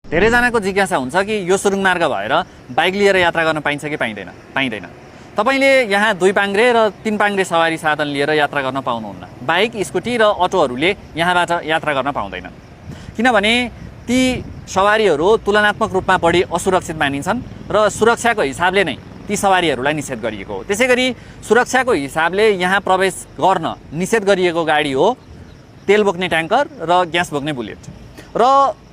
धेरैजनाको जिज्ञासा हुन्छ कि यो सुरुङ मार्ग भएर बाइक लिएर यात्रा गर्न पाइन्छ कि पाइँदैन। तपाईँले यहाँ 2 पाङ्ग्रे र 3 पाङ्ग्रे सवारी साधन लिएर यात्रा गर्न पाउनुहुन्न। बाइक, स्कुटी र अटोहरूले यहाँबाट यात्रा गर्न पाउँदैन, किनभने ती सवारीहरू तुलनात्मक रूपमा बढी असुरक्षित मानिन्छन् र सुरक्षाको हिसाबले नै ती सवारीहरूलाई निषेध गरिएको हो। त्यसै गरी सुरक्षाको हिसाबले यहाँ प्रवेश गर्न निषेध गरिएको गाडी हो तेल बोक्ने ट्याङ्कर र ग्यास बोक्ने बुलेट। र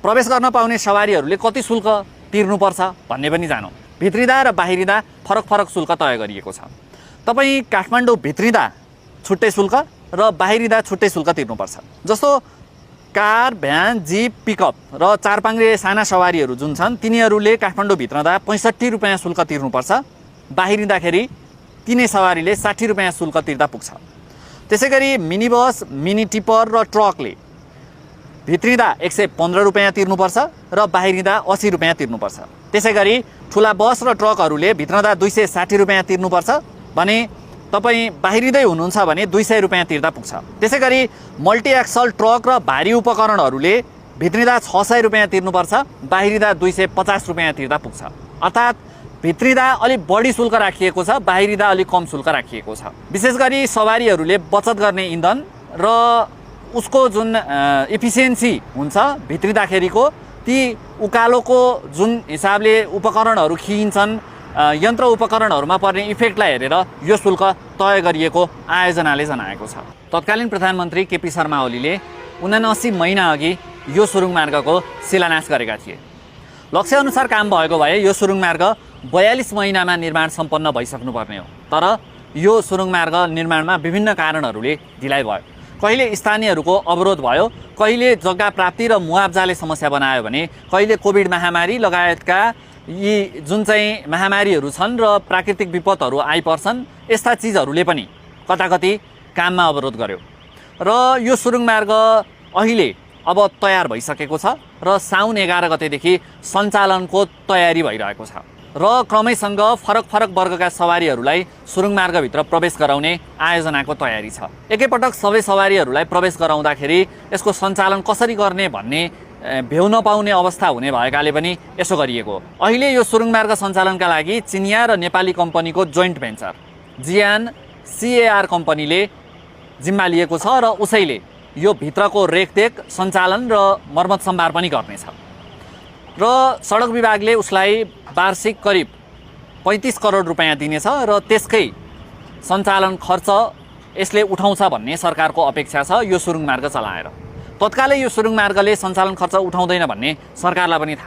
प्रवेश गर्न पाउने सवारीहरूले कति शुल्क तिर्नुपर्छ भन्ने पनि जानौँ। भित्रिँदा र बाहिरिँदा फरक फरक शुल्क तय गरिएको छ। तपाईँ काठमाडौँ भित्रिँदा छुट्टै शुल्क र बाहिरिँदा छुट्टै शुल्क तिर्नुपर्छ। जस्तो कार, भ्यान, जीप, पिकअप र 4 पाङ्ग्रे साना सवारीहरू जुन छन् तिनीहरूले काठमाडौँ भित्रदा 65 रुपियाँ शुल्क तिर्नुपर्छ। बाहिरिँदाखेरि तिनै सवारीले 60 रुपियाँ शुल्क तिर्दा पुग्छ। त्यसै गरी मिनी बस, मिनी टिपर र ट्रकले भित्रिँदा 115 रुपियाँ तिर्नुपर्छ र बाहिरिँदा 80 रुपियाँ तिर्नुपर्छ। त्यसै गरी ठुला बस र ट्रकहरूले भित्रदा 260 रुपियाँ तिर्नुपर्छ भने तपाईँ बाहिरिँदै हुनुहुन्छ भने 200 रुपियाँ तिर्दा पुग्छ। त्यसै गरी मल्टी एक्सल ट्रक र भारी उपकरणहरूले भित्रिँदा 600 रुपियाँ तिर्नुपर्छ, बाहिरिँदा 250 रुपियाँ तिर्दा पुग्छ। अर्थात् भित्रिँदा अलिक बढी शुल्क राखिएको छ, बाहिरिँदा अलिक कम शुल्क राखिएको छ। विशेष गरी सवारीहरूले बचत गर्ने इन्धन र उसको जुन इफिसियन्सी हुन्छ भित्रिँदाखेरिको, ती उकालोको जुन हिसाबले उपकरणहरू खिइन्छन्, यन्त्र उपकरणहरूमा पर्ने इफेक्टलाई हेरेर यो शुल्क तय गरिएको आयोजनाले जनाएको छ। तत्कालीन प्रधानमन्त्री केपी शर्मा ओलीले 79 महिना अघि यो सुरुङ मार्गको शिलान्यास गरेका थिए। लक्ष्यअनुसार काम भएको भए यो सुरुङ मार्ग 42 महिनामा निर्माण सम्पन्न भइसक्नुपर्ने हो। तर यो सुरुङ मार्ग निर्माणमा विभिन्न कारणहरूले ढिलाइ भयो। कहिले स्थानीयहरूको अवरोध भयो, कहिले जग्गा प्राप्ति र मुआब्जाले समस्या बनायो भने कहिले कोभिड महामारी लगायतका यी जुन चाहिँ महामारीहरू छन् र प्राकृतिक विपदहरू आइपर्छन्, यस्ता चिजहरूले पनि कताकति काममा अवरोध गर्यो। र यो सुरुङ मार्ग अहिले अब तयार भइसकेको छ र साउन 11 गतेदेखि सञ्चालनको तयारी भइरहेको छ र क्रमैसँग फरक फरक वर्गका सवारीहरूलाई सुरुङ मार्गभित्र प्रवेश गराउने आयोजनाको तयारी छ। एकैपटक सबै सवारीहरूलाई प्रवेश गराउँदाखेरि यसको सञ्चालन कसरी गर्ने भन्ने भ्यू नपाउने अवस्था हुने भएकाले पनि यसो गरिएको हो। अहिले यो सुरुङ मार्ग सञ्चालनका लागि चिनिया र नेपाली कम्पनीको जोइन्ट भेन्चर जियान CAR कम्पनीले जिम्मा लिएको छ र उसैले यो भित्रको रेखदेख, सञ्चालन र मर्मत सम्भार पनि गर्नेछ। र सडक विभागले उसलाई वार्षिक करिब 35 करोड रुपियाँ दिनेछ र त्यसकै सञ्चालन खर्च यसले उठाउँछ भन्ने सरकारको अपेक्षा छ यो सुरुङ मार्ग चलाएर। तत्कालै यो सुरुङ मार्गले सञ्चालन खर्च उठाउँदैन भन्ने सरकारलाई पनि थाहा